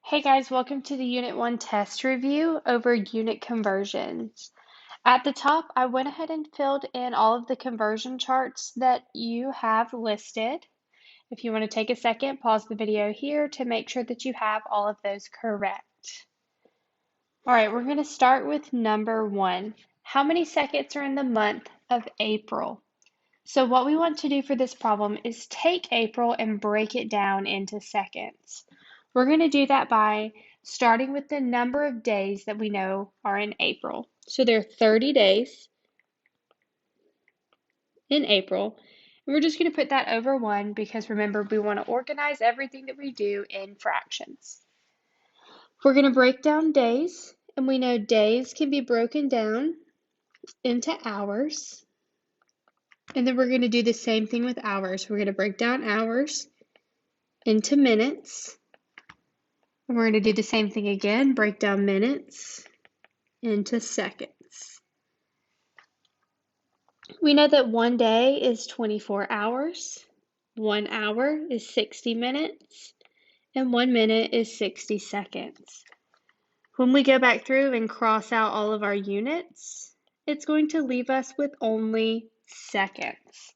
Hey guys, welcome to the Unit 1 test review over unit conversions. At the top, I went ahead and filled in all of the conversion charts that you have listed. If you want to take a second, pause the video here to make sure that you have all of those correct. All right, we're going to start with number 1. How many seconds are in the month of April? So what we want to do for this problem is take April and break it down into seconds. We're going to do that by starting with the number of days that we know are in April. So there are 30 days in April. And we're just going to put that over 1 because remember, we want to organize everything that we do in fractions. We're going to break down days, and we know days can be broken down into hours. And then we're going to do the same thing with hours. We're going to break down hours into minutes. And we're going to do the same thing again, break down minutes into seconds. We know that 1 day is 24 hours, 1 hour is 60 minutes, and 1 minute is 60 seconds. When we go back through and cross out all of our units, it's going to leave us with only seconds.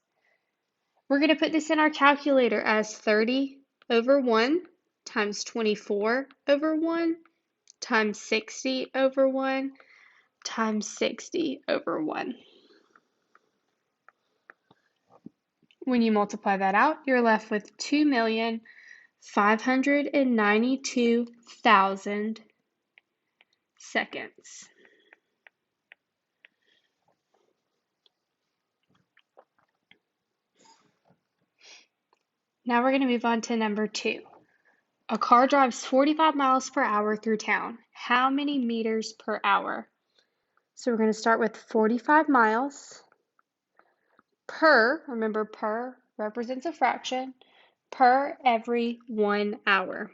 We're going to put this in our calculator as 30 over 1 times 24 over 1 times 60 over 1 times 60 over 1. When you multiply that out, you're left with 2,592,000 seconds. Now we're going to move on to number 2. A car drives 45 miles per hour through town. How many meters per hour? So we're going to start with 45 miles per, remember per represents a fraction, per every 1 hour.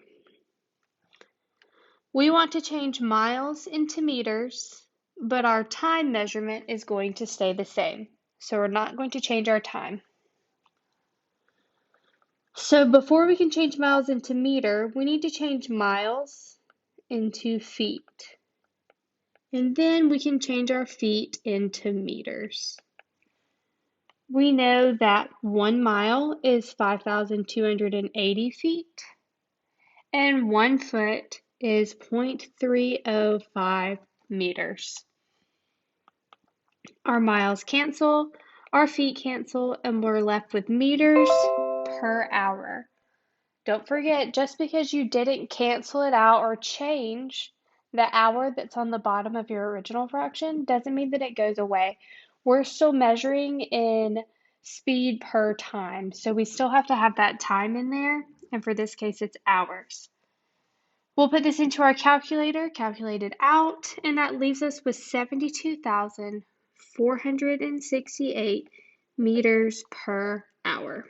We want to change miles into meters, but our time measurement is going to stay the same. So we're not going to change our time. So before we can change miles into meter, we need to change miles into feet. And then we can change our feet into meters. We know that 1 mile is 5,280 feet, and 1 foot is 0.305 meters. Our miles cancel, our feet cancel, and we're left with meters per hour. Don't forget, just because you didn't cancel it out or change the hour that's on the bottom of your original fraction doesn't mean that it goes away. We're still measuring in speed per time, so we still have to have that time in there, and for this case, it's hours. We'll put this into our calculator, calculate it out, and that leaves us with 72,468 meters per hour.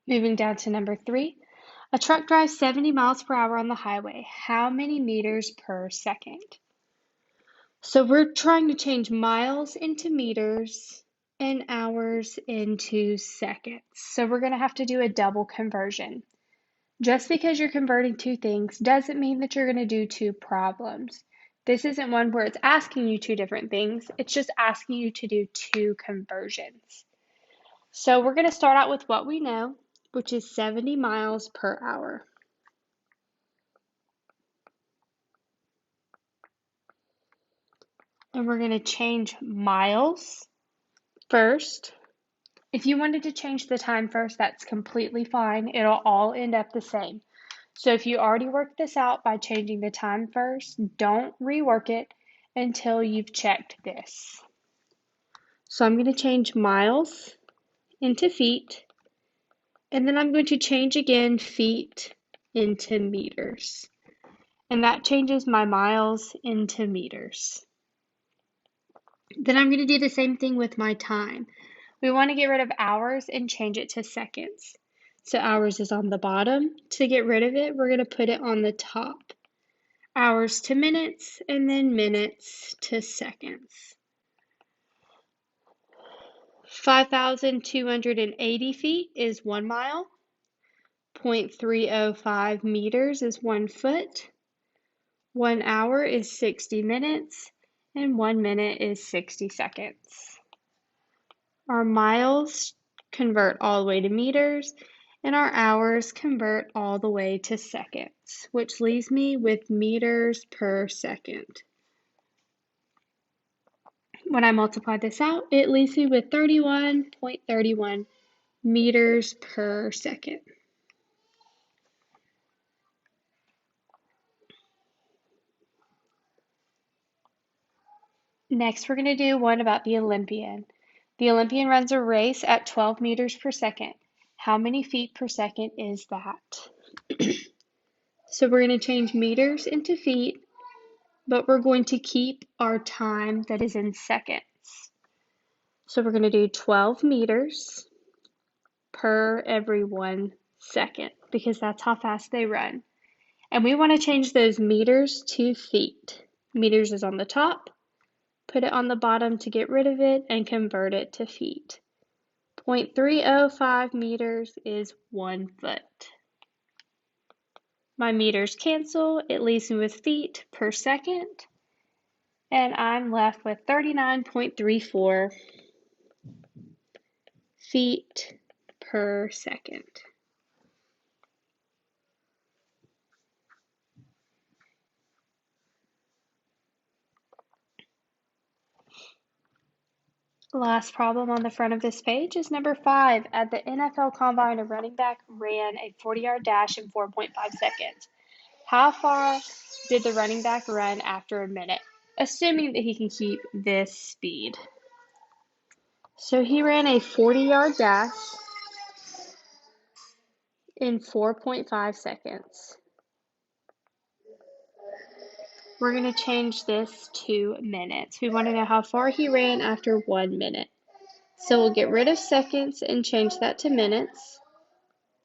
Moving down to number 3, a truck drives 70 miles per hour on the highway. How many meters per second? So we're trying to change miles into meters and hours into seconds. So we're going to have to do a double conversion. Just because you're converting two things doesn't mean that you're going to do two problems. This isn't one where it's asking you two different things. It's just asking you to do two conversions. So we're going to start out with what we know, which is 70 miles per hour. And we're going to change miles first. If you wanted to change the time first, that's completely fine. It'll all end up the same. So if you already worked this out by changing the time first, don't rework it until you've checked this. So I'm going to change miles into feet, and then I'm going to change again feet into meters. And that changes my miles into meters. Then I'm going to do the same thing with my time. We want to get rid of hours and change it to seconds. So hours is on the bottom. To get rid of it, we're going to put it on the top. Hours to minutes, and then minutes to seconds. 5,280 feet is 1 mile. 0.305 meters is 1 foot. 1 hour is 60 minutes. And 1 minute is 60 seconds. Our miles convert all the way to meters, and our hours convert all the way to seconds, which leaves me with meters per second. When I multiply this out, it leaves me with 31.31 meters per second. Next, we're going to do one about the Olympian. The Olympian runs a race at 12 meters per second. How many feet per second is that? So we're going to change meters into feet, but we're going to keep our time that is in seconds. So we're going to do 12 meters per every 1 second because that's how fast they run. And we want to change those meters to feet. Meters is on the top, put it on the bottom to get rid of it, and convert it to feet. 0.305 meters is 1 foot. My meters cancel, it leaves me with feet per second, and I'm left with 39.34 feet per second. Last problem on the front of this page is number 5. At the NFL Combine, a running back ran a 40-yard dash in 4.5 seconds. How far did the running back run after a minute, assuming that he can keep this speed? So he ran a 40-yard dash in 4.5 seconds. We're going to change this to minutes. We want to know how far he ran after 1 minute. So we'll get rid of seconds and change that to minutes.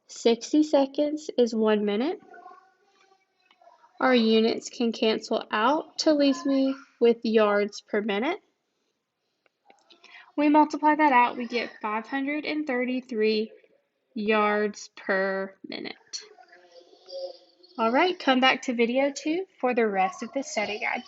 60 seconds is 1 minute. Our units can cancel out to leave me with yards per minute. We multiply that out, we get 533 yards per minute. All right, come back to video 2 for the rest of the study guide.